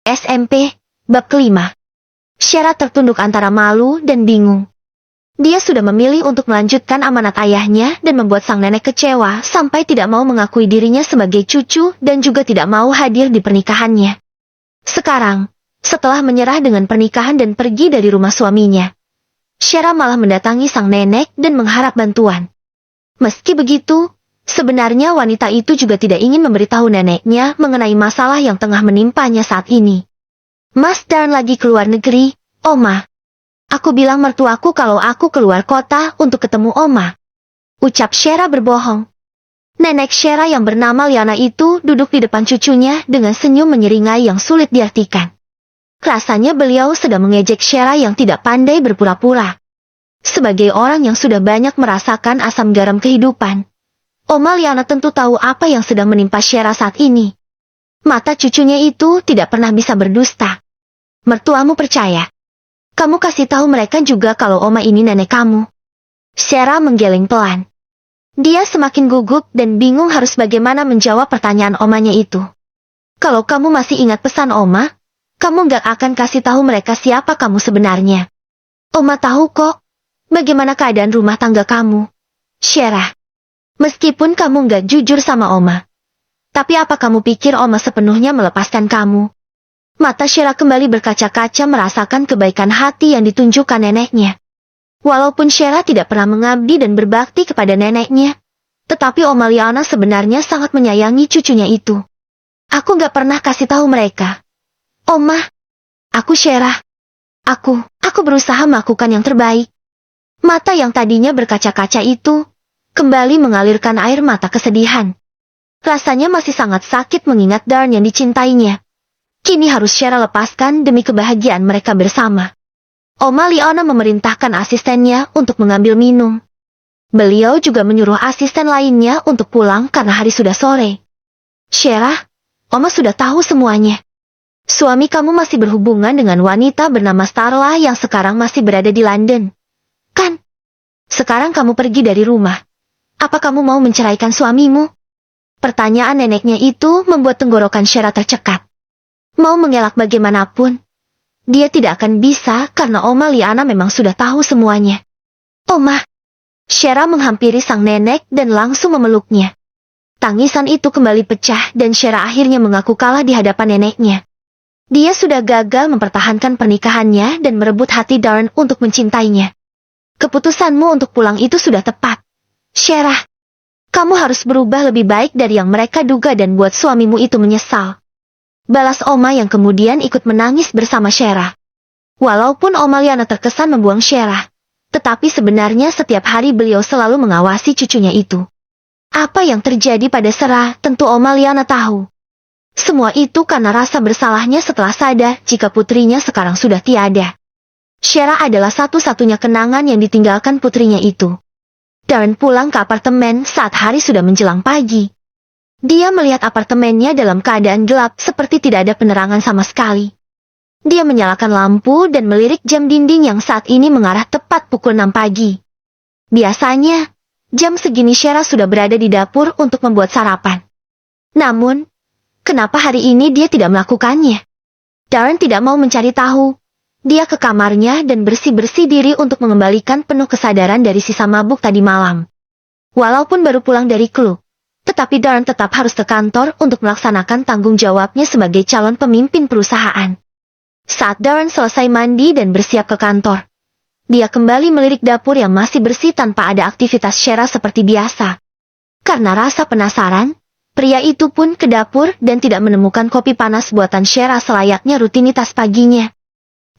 SMP, bab kelima. Shera tertunduk antara malu dan bingung. Dia sudah memilih untuk melanjutkan amanat ayahnya dan membuat sang nenek kecewa sampai tidak mau mengakui dirinya sebagai cucu dan juga tidak mau hadir di pernikahannya. Sekarang, setelah menyerah dengan pernikahan dan pergi dari rumah suaminya, Shera malah mendatangi sang nenek dan mengharap bantuan. Meski begitu, sebenarnya wanita itu juga tidak ingin memberitahu neneknya mengenai masalah yang tengah menimpanya saat ini. Mas Darn lagi keluar negeri, Oma. Aku bilang mertuaku kalau aku keluar kota untuk ketemu Oma. Ucap Shera berbohong. Nenek Shera yang bernama Liana itu duduk di depan cucunya dengan senyum menyeringai yang sulit diartikan. Rasanya beliau sedang mengejek Shera yang tidak pandai berpura-pura. Sebagai orang yang sudah banyak merasakan asam garam kehidupan, Oma Liana tentu tahu apa yang sedang menimpa Shera saat ini. Mata cucunya itu tidak pernah bisa berdusta. Mertuamu percaya. Kamu kasih tahu mereka juga kalau Oma ini nenek kamu. Shera menggeleng pelan. Dia semakin gugup dan bingung harus bagaimana menjawab pertanyaan omanya itu. Kalau kamu masih ingat pesan Oma, kamu gak akan kasih tahu mereka siapa kamu sebenarnya. Oma tahu kok, bagaimana keadaan rumah tangga kamu, Shera. Meskipun kamu gak jujur sama Oma, tapi apa kamu pikir Oma sepenuhnya melepaskan kamu? Mata Shera kembali berkaca-kaca merasakan kebaikan hati yang ditunjukkan neneknya. Walaupun Shera tidak pernah mengabdi dan berbakti kepada neneknya, tetapi Oma Liana sebenarnya sangat menyayangi cucunya itu. Aku gak pernah kasih tahu mereka. Oma, aku Shera. Aku berusaha melakukan yang terbaik. Mata yang tadinya berkaca-kaca itu kembali mengalirkan air mata kesedihan. Rasanya masih sangat sakit mengingat Darn yang dicintainya. Kini harus Shera lepaskan demi kebahagiaan mereka bersama. Oma Liana memerintahkan asistennya untuk mengambil minum. Beliau juga menyuruh asisten lainnya untuk pulang karena hari sudah sore. Shera, Oma sudah tahu semuanya. Suami kamu masih berhubungan dengan wanita bernama Starla yang sekarang masih berada di London. Kan? Sekarang kamu pergi dari rumah. Apa kamu mau menceraikan suamimu? Pertanyaan neneknya itu membuat tenggorokan Shera tercekat. Mau mengelak bagaimanapun, dia tidak akan bisa karena Oma Liana memang sudah tahu semuanya. Oma. Shera menghampiri sang nenek dan langsung memeluknya. Tangisan itu kembali pecah dan Shera akhirnya mengaku kalah di hadapan neneknya. Dia sudah gagal mempertahankan pernikahannya dan merebut hati Darn untuk mencintainya. Keputusanmu untuk pulang itu sudah tepat. Shera, kamu harus berubah lebih baik dari yang mereka duga dan buat suamimu itu menyesal. Balas Oma yang kemudian ikut menangis bersama Shera. Walaupun Oma Liana terkesan membuang Shera, tetapi sebenarnya setiap hari beliau selalu mengawasi cucunya itu. Apa yang terjadi pada Shera tentu Oma Liana tahu. Semua itu karena rasa bersalahnya setelah sadar jika putrinya sekarang sudah tiada. Shera adalah satu-satunya kenangan yang ditinggalkan putrinya itu. Darn pulang ke apartemen saat hari sudah menjelang pagi. Dia melihat apartemennya dalam keadaan gelap seperti tidak ada penerangan sama sekali. Dia menyalakan lampu dan melirik jam dinding yang saat ini mengarah tepat pukul 6 pagi. Biasanya, jam segini Shera sudah berada di dapur untuk membuat sarapan. Namun, kenapa hari ini dia tidak melakukannya? Darn tidak mau mencari tahu. Dia ke kamarnya dan bersih-bersih diri untuk mengembalikan penuh kesadaran dari sisa mabuk tadi malam. Walaupun baru pulang dari klub, tetapi Darn tetap harus ke kantor untuk melaksanakan tanggung jawabnya sebagai calon pemimpin perusahaan. Saat Darn selesai mandi dan bersiap ke kantor, dia kembali melirik dapur yang masih bersih tanpa ada aktivitas Shera seperti biasa. Karena rasa penasaran, pria itu pun ke dapur dan tidak menemukan kopi panas buatan Shera selayaknya rutinitas paginya.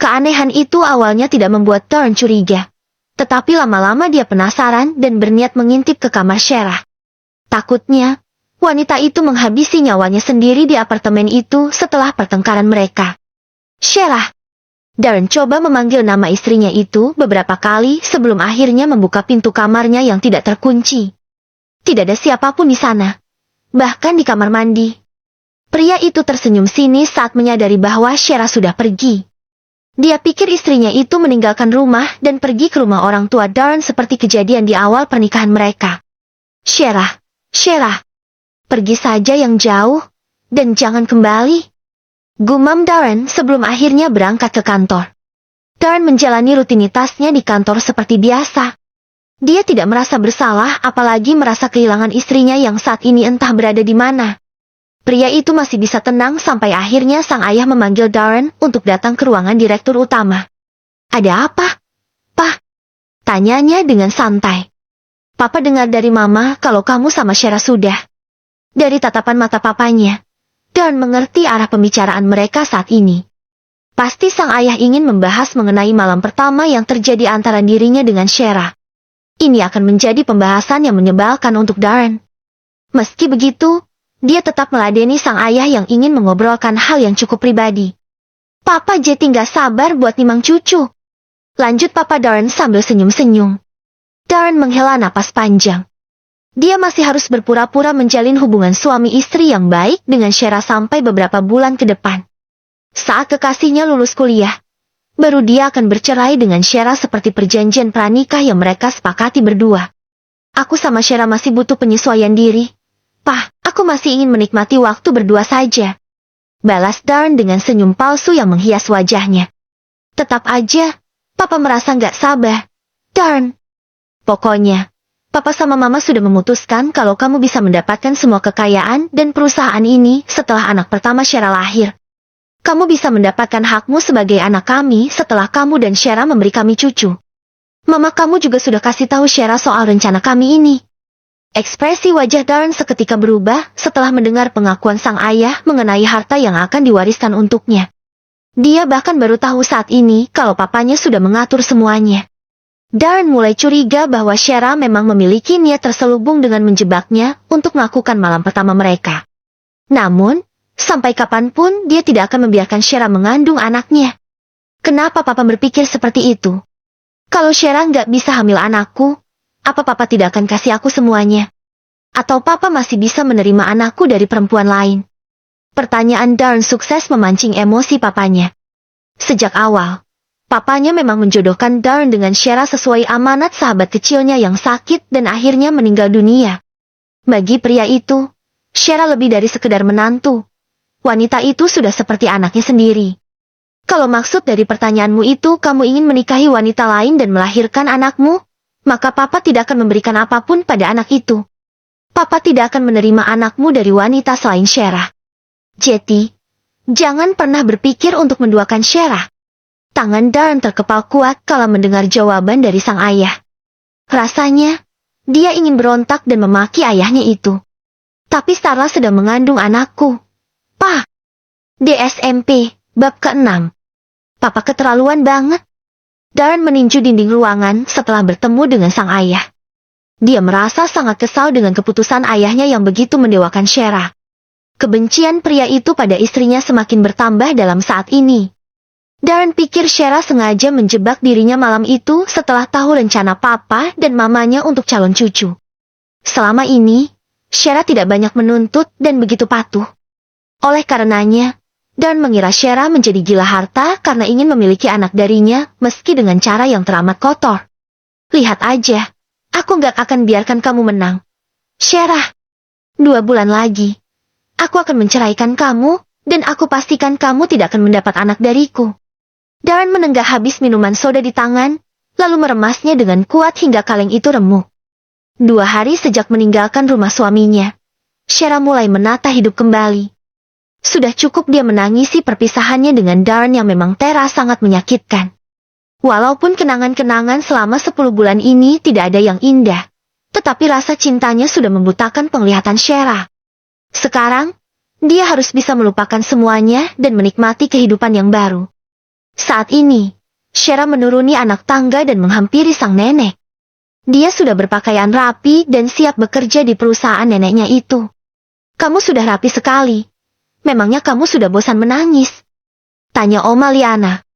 Keanehan itu awalnya tidak membuat Darn curiga, tetapi lama-lama dia penasaran dan berniat mengintip ke kamar Shera. Takutnya, wanita itu menghabisi nyawanya sendiri di apartemen itu setelah pertengkaran mereka. Shera. Darn coba memanggil nama istrinya itu beberapa kali sebelum akhirnya membuka pintu kamarnya yang tidak terkunci. Tidak ada siapapun di sana. Bahkan di kamar mandi. Pria itu tersenyum sinis saat menyadari bahwa Shera sudah pergi. Dia pikir istrinya itu meninggalkan rumah dan pergi ke rumah orang tua Darn seperti kejadian di awal pernikahan mereka. Shera. Shera, pergi saja yang jauh, dan jangan kembali. Gumam Darren sebelum akhirnya berangkat ke kantor. Darren menjalani rutinitasnya di kantor seperti biasa. Dia tidak merasa bersalah apalagi merasa kehilangan istrinya yang saat ini entah berada di mana. Pria itu masih bisa tenang sampai akhirnya sang ayah memanggil Darren untuk datang ke ruangan direktur utama. Ada apa, Pak? Tanyanya dengan santai. Papa dengar dari Mama kalau kamu sama Shera sudah. Dari tatapan mata papanya, Darren mengerti arah pembicaraan mereka saat ini. Pasti sang ayah ingin membahas mengenai malam pertama yang terjadi antara dirinya dengan Shera. Ini akan menjadi pembahasan yang menyebalkan untuk Darren. Meski begitu, dia tetap meladeni sang ayah yang ingin mengobrolkan hal yang cukup pribadi. Papa jadi nggak sabar buat nimang cucu. Lanjut Papa Darren sambil senyum-senyum. Darren menghela napas panjang. Dia masih harus berpura-pura menjalin hubungan suami istri yang baik dengan Shera sampai beberapa bulan ke depan. Saat kekasihnya lulus kuliah, baru dia akan bercerai dengan Shera seperti perjanjian pranikah yang mereka sepakati berdua. Aku sama Shera masih butuh penyesuaian diri. Pak, aku masih ingin menikmati waktu berdua saja. Balas Darren dengan senyum palsu yang menghias wajahnya. Tetap aja, Papa merasa nggak sabar. Darren. Pokoknya, Papa sama Mama sudah memutuskan kalau kamu bisa mendapatkan semua kekayaan dan perusahaan ini setelah anak pertama Shera lahir. Kamu bisa mendapatkan hakmu sebagai anak kami setelah kamu dan Shera memberi kami cucu. Mama kamu juga sudah kasih tahu Shera soal rencana kami ini. Ekspresi wajah Darren seketika berubah setelah mendengar pengakuan sang ayah mengenai harta yang akan diwariskan untuknya. Dia bahkan baru tahu saat ini kalau papanya sudah mengatur semuanya. Darren mulai curiga bahwa Shera memang memiliki niat terselubung dengan menjebaknya untuk melakukan malam pertama mereka. Namun, sampai kapanpun dia tidak akan membiarkan Shera mengandung anaknya. Kenapa Papa berpikir seperti itu? Kalau Shera nggak bisa hamil anakku, apa Papa tidak akan kasih aku semuanya? Atau Papa masih bisa menerima anakku dari perempuan lain? Pertanyaan Darren sukses memancing emosi papanya. Sejak awal, papanya memang menjodohkan Darren dengan Shera sesuai amanat sahabat kecilnya yang sakit dan akhirnya meninggal dunia. Bagi pria itu, Shera lebih dari sekedar menantu. Wanita itu sudah seperti anaknya sendiri. Kalau maksud dari pertanyaanmu itu kamu ingin menikahi wanita lain dan melahirkan anakmu, maka Papa tidak akan memberikan apapun pada anak itu. Papa tidak akan menerima anakmu dari wanita selain Shera. Jadi, jangan pernah berpikir untuk menduakan Shera. Tangan Darren terkepal kuat kala mendengar jawaban dari sang ayah. Rasanya, dia ingin berontak dan memaki ayahnya itu. Tapi Starla sedang mengandung anakku. Pa! DSMP, bab ke-6. Papa keterlaluan banget. Darren meninju dinding ruangan setelah bertemu dengan sang ayah. Dia merasa sangat kesal dengan keputusan ayahnya yang begitu mendewakan Shera. Kebencian pria itu pada istrinya semakin bertambah dalam saat ini. Darren pikir Shera sengaja menjebak dirinya malam itu setelah tahu rencana Papa dan Mamanya untuk calon cucu. Selama ini, Shera tidak banyak menuntut dan begitu patuh. Oleh karenanya, Darren mengira Shera menjadi gila harta karena ingin memiliki anak darinya meski dengan cara yang teramat kotor. Lihat aja, aku gak akan biarkan kamu menang. Shera, 2 bulan lagi, aku akan menceraikan kamu dan aku pastikan kamu tidak akan mendapat anak dariku. Darren menenggak habis minuman soda di tangan, lalu meremasnya dengan kuat hingga kaleng itu remuk. 2 hari sejak meninggalkan rumah suaminya, Shera mulai menata hidup kembali. Sudah cukup dia menangisi perpisahannya dengan Darren yang memang sangat menyakitkan. Walaupun kenangan-kenangan selama 10 bulan ini tidak ada yang indah, tetapi rasa cintanya sudah membutakan penglihatan Shera. Sekarang, dia harus bisa melupakan semuanya dan menikmati kehidupan yang baru. Saat ini, Shera menuruni anak tangga dan menghampiri sang nenek. Dia sudah berpakaian rapi dan siap bekerja di perusahaan neneknya itu. Kamu sudah rapi sekali. Memangnya kamu sudah bosan menangis? Tanya Oma Liana.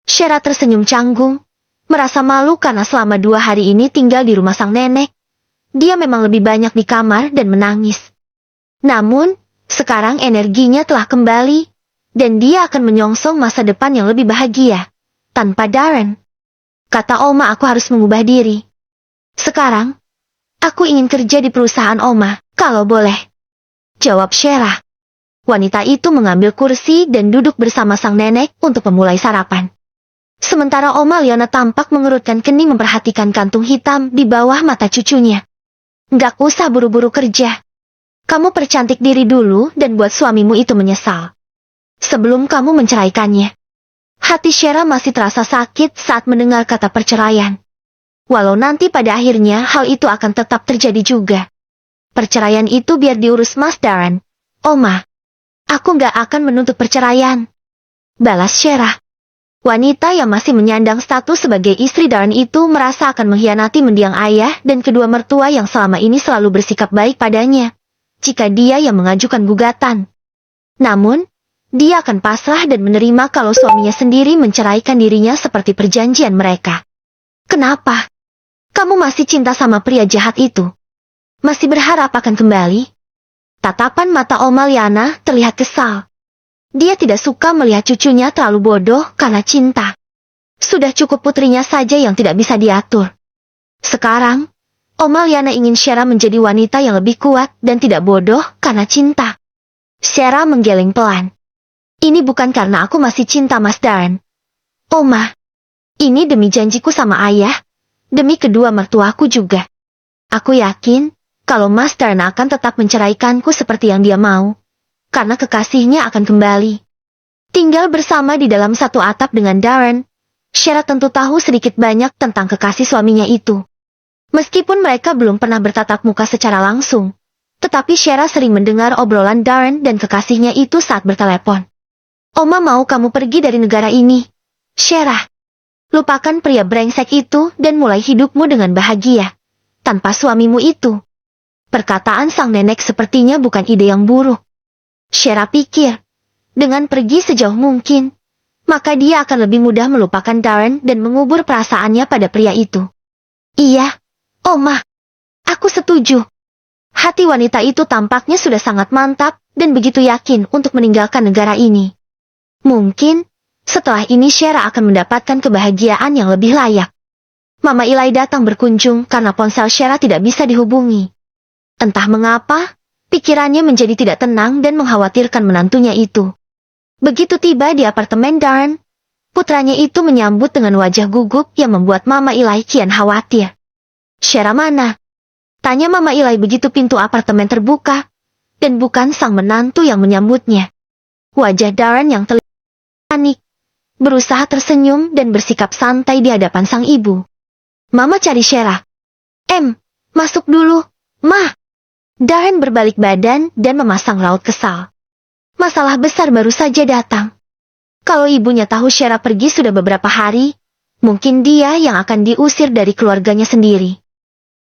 Shera tersenyum canggung, merasa malu karena selama 2 hari ini tinggal di rumah sang nenek. Dia memang lebih banyak di kamar dan menangis. Namun, sekarang energinya telah kembali, dan dia akan menyongsong masa depan yang lebih bahagia. Tanpa Darren. Kata Oma, aku harus mengubah diri. Sekarang, aku ingin kerja di perusahaan Oma, kalau boleh. Jawab Shera. Wanita itu mengambil kursi dan duduk bersama sang nenek untuk memulai sarapan. Sementara Oma Liana tampak mengerutkan kening memperhatikan kantung hitam di bawah mata cucunya. Nggak usah buru-buru kerja. Kamu percantik diri dulu dan buat suamimu itu menyesal sebelum kamu menceraikannya. Hati Shera masih terasa sakit saat mendengar kata perceraian. Walau nanti pada akhirnya hal itu akan tetap terjadi juga. Perceraian itu biar diurus Mas Darren. Oma, aku nggak akan menuntut perceraian, balas Shera. Wanita yang masih menyandang status sebagai istri Darren itu merasa akan mengkhianati mendiang ayah dan kedua mertua yang selama ini selalu bersikap baik padanya jika dia yang mengajukan gugatan. Namun, dia akan pasrah dan menerima kalau suaminya sendiri menceraikan dirinya seperti perjanjian mereka. Kenapa? Kamu masih cinta sama pria jahat itu? Masih berharap akan kembali? Tatapan mata Oma Liana terlihat kesal. Dia tidak suka melihat cucunya terlalu bodoh karena cinta. Sudah cukup putrinya saja yang tidak bisa diatur. Sekarang, Oma Liana ingin Shera menjadi wanita yang lebih kuat dan tidak bodoh karena cinta. Shera menggeleng pelan. Ini bukan karena aku masih cinta Mas Darren. Oma, ini demi janjiku sama ayah, demi kedua mertuaku juga. Aku yakin, kalau Mas Darren akan tetap menceraikanku seperti yang dia mau, karena kekasihnya akan kembali. Tinggal bersama di dalam satu atap dengan Darren, Shera tentu tahu sedikit banyak tentang kekasih suaminya itu. Meskipun mereka belum pernah bertatap muka secara langsung, tetapi Shera sering mendengar obrolan Darren dan kekasihnya itu saat bertelepon. Oma mau kamu pergi dari negara ini, Shera. Lupakan pria brengsek itu dan mulai hidupmu dengan bahagia, tanpa suamimu itu. Perkataan sang nenek sepertinya bukan ide yang buruk. Shera pikir, dengan pergi sejauh mungkin, maka dia akan lebih mudah melupakan Darren dan mengubur perasaannya pada pria itu. Iya, Oma, aku setuju. Hati wanita itu tampaknya sudah sangat mantap dan begitu yakin untuk meninggalkan negara ini. Mungkin, setelah ini Shera akan mendapatkan kebahagiaan yang lebih layak. Mama Eli datang berkunjung karena ponsel Shera tidak bisa dihubungi. Entah mengapa, pikirannya menjadi tidak tenang dan mengkhawatirkan menantunya itu. Begitu tiba di apartemen Darren, putranya itu menyambut dengan wajah gugup yang membuat Mama Eli kian khawatir. Shera mana? Tanya Mama Eli begitu pintu apartemen terbuka, dan bukan sang menantu yang menyambutnya. Wajah Darren yang terlihat panik, berusaha tersenyum dan bersikap santai di hadapan sang ibu. Mama cari Shera. Masuk dulu, Ma. Darren berbalik badan dan memasang raut kesal. Masalah besar baru saja datang. Kalau ibunya tahu Shera pergi sudah beberapa hari, mungkin dia yang akan diusir dari keluarganya sendiri.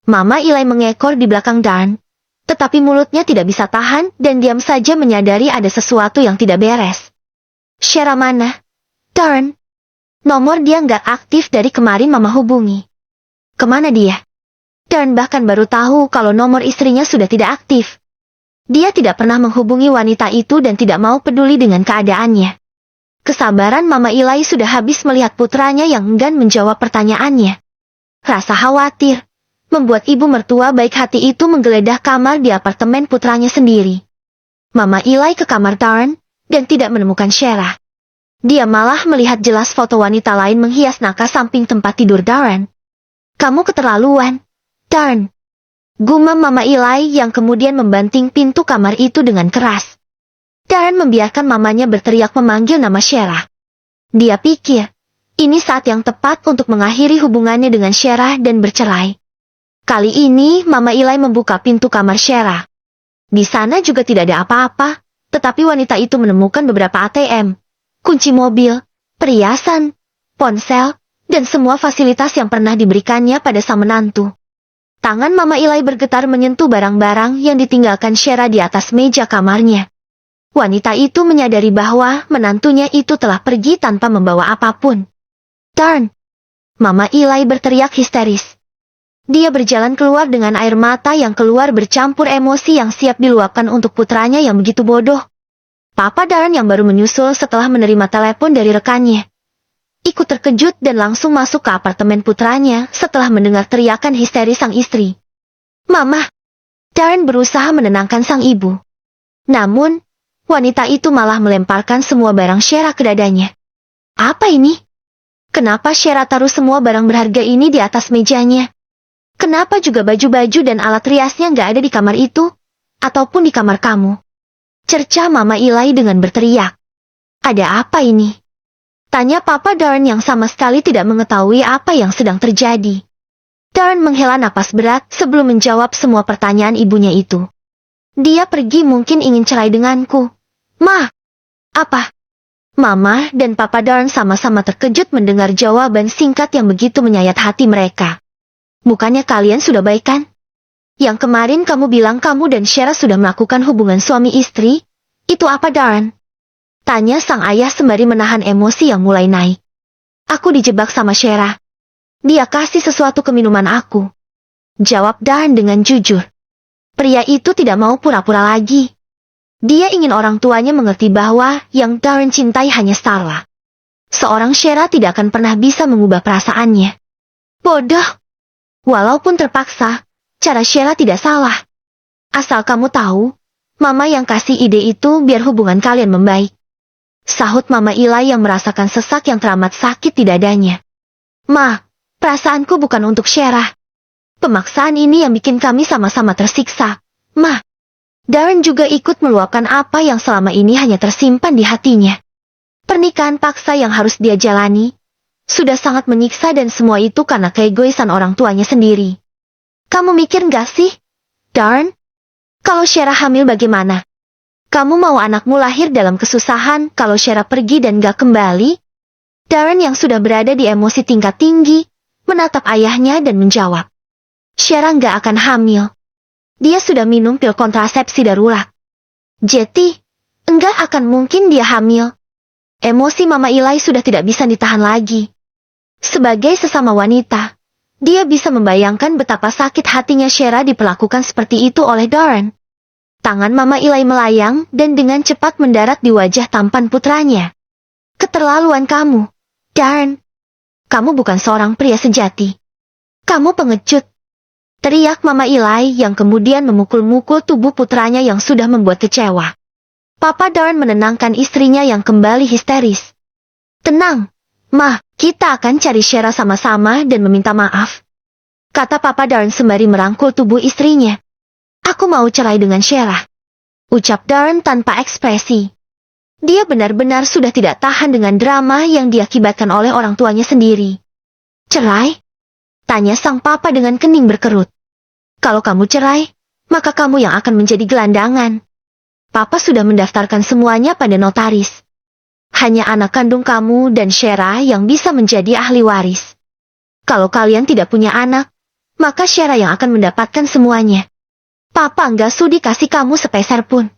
Mama Eli mengekor di belakang Darren, tetapi mulutnya tidak bisa tahan dan diam saja menyadari ada sesuatu yang tidak beres. Shera mana? Darren. Nomor dia nggak aktif dari kemarin Mama hubungi. Kemana dia? Darren bahkan baru tahu kalau nomor istrinya sudah tidak aktif. Dia tidak pernah menghubungi wanita itu dan tidak mau peduli dengan keadaannya. Kesabaran Mama Eli sudah habis melihat putranya yang enggan menjawab pertanyaannya. Rasa khawatir membuat ibu mertua baik hati itu menggeledah kamar di apartemen putranya sendiri. Mama Eli ke kamar Darren dan tidak menemukan Shera. Dia malah melihat jelas foto wanita lain menghias nakas samping tempat tidur Darren. Kamu keterlaluan, Darren. Gumam Mama Eli yang kemudian membanting pintu kamar itu dengan keras. Darren membiarkan mamanya berteriak memanggil nama Shera. Dia pikir, ini saat yang tepat untuk mengakhiri hubungannya dengan Shera dan bercerai. Kali ini Mama Eli membuka pintu kamar Shera. Di sana juga tidak ada apa-apa, tetapi wanita itu menemukan beberapa ATM, kunci mobil, perhiasan, ponsel, dan semua fasilitas yang pernah diberikannya pada sang menantu. Tangan Mama Eli bergetar menyentuh barang-barang yang ditinggalkan Shera di atas meja kamarnya. Wanita itu menyadari bahwa menantunya itu telah pergi tanpa membawa apapun. Darn! Mama Eli berteriak histeris. Dia berjalan keluar dengan air mata yang keluar bercampur emosi yang siap diluapkan untuk putranya yang begitu bodoh. Papa Darren yang baru menyusul setelah menerima telepon dari rekannya, ikut terkejut dan langsung masuk ke apartemen putranya setelah mendengar teriakan histeris sang istri. Mama! Darren berusaha menenangkan sang ibu. Namun, wanita itu malah melemparkan semua barang Shera ke dadanya. Apa ini? Kenapa Shera taruh semua barang berharga ini di atas mejanya? Kenapa juga baju-baju dan alat riasnya nggak ada di kamar itu? Ataupun di kamar kamu? Cerca Mama Eli dengan berteriak. Ada apa ini? Tanya Papa Darren yang sama sekali tidak mengetahui apa yang sedang terjadi. Darren menghela napas berat sebelum menjawab semua pertanyaan ibunya itu. Dia pergi mungkin ingin cerai denganku. Ma! Apa? Mama dan Papa Darren sama-sama terkejut mendengar jawaban singkat yang begitu menyayat hati mereka. Bukannya kalian sudah baikan? Yang kemarin kamu bilang kamu dan Shera sudah melakukan hubungan suami istri? Itu apa Darren? Tanya sang ayah sembari menahan emosi yang mulai naik. Aku dijebak sama Shera. Dia kasih sesuatu ke minuman aku. Jawab Darren dengan jujur. Pria itu tidak mau pura-pura lagi. Dia ingin orang tuanya mengerti bahwa yang Darren cintai hanya Starla. Seorang Shera tidak akan pernah bisa mengubah perasaannya. Bodoh. Walaupun terpaksa, cara Shera tidak salah. Asal kamu tahu, Mama yang kasih ide itu biar hubungan kalian membaik. Sahut Mama Eli yang merasakan sesak yang teramat sakit di dadanya. Ma, perasaanku bukan untuk Shera. Pemaksaan ini yang bikin kami sama-sama tersiksa. Ma, Darren juga ikut meluapkan apa yang selama ini hanya tersimpan di hatinya. Pernikahan paksa yang harus dia jalani sudah sangat menyiksa dan semua itu karena keegoisan orang tuanya sendiri. Kamu mikir gak sih, Darren? Kalau Shera hamil bagaimana? Kamu mau anakmu lahir dalam kesusahan kalau Shera pergi dan gak kembali? Darren yang sudah berada di emosi tingkat tinggi, menatap ayahnya dan menjawab. Shera gak akan hamil. Dia sudah minum pil kontrasepsi darurat. Jetty, enggak akan mungkin dia hamil. Emosi Mama Eli sudah tidak bisa ditahan lagi. Sebagai sesama wanita, dia bisa membayangkan betapa sakit hatinya Shera diperlakukan seperti itu oleh Darren. Tangan Mama Eli melayang dan dengan cepat mendarat di wajah tampan putranya. Keterlaluan kamu, Darren. Kamu bukan seorang pria sejati. Kamu pengecut. Teriak Mama Eli yang kemudian memukul-mukul tubuh putranya yang sudah membuat kecewa. Papa Darren menenangkan istrinya yang kembali histeris. Tenang, Ma, kita akan cari Shera sama-sama dan meminta maaf. Kata Papa Darren sembari merangkul tubuh istrinya. Aku mau cerai dengan Shera. Ucap Darren tanpa ekspresi. Dia benar-benar sudah tidak tahan dengan drama yang diakibatkan oleh orang tuanya sendiri. Cerai? Tanya sang papa dengan kening berkerut. Kalau kamu cerai, maka kamu yang akan menjadi gelandangan. Papa sudah mendaftarkan semuanya pada notaris. Hanya anak kandung kamu dan Shera yang bisa menjadi ahli waris. Kalau kalian tidak punya anak, maka Shera yang akan mendapatkan semuanya. Papa nggak sudi kasih kamu sepeser pun.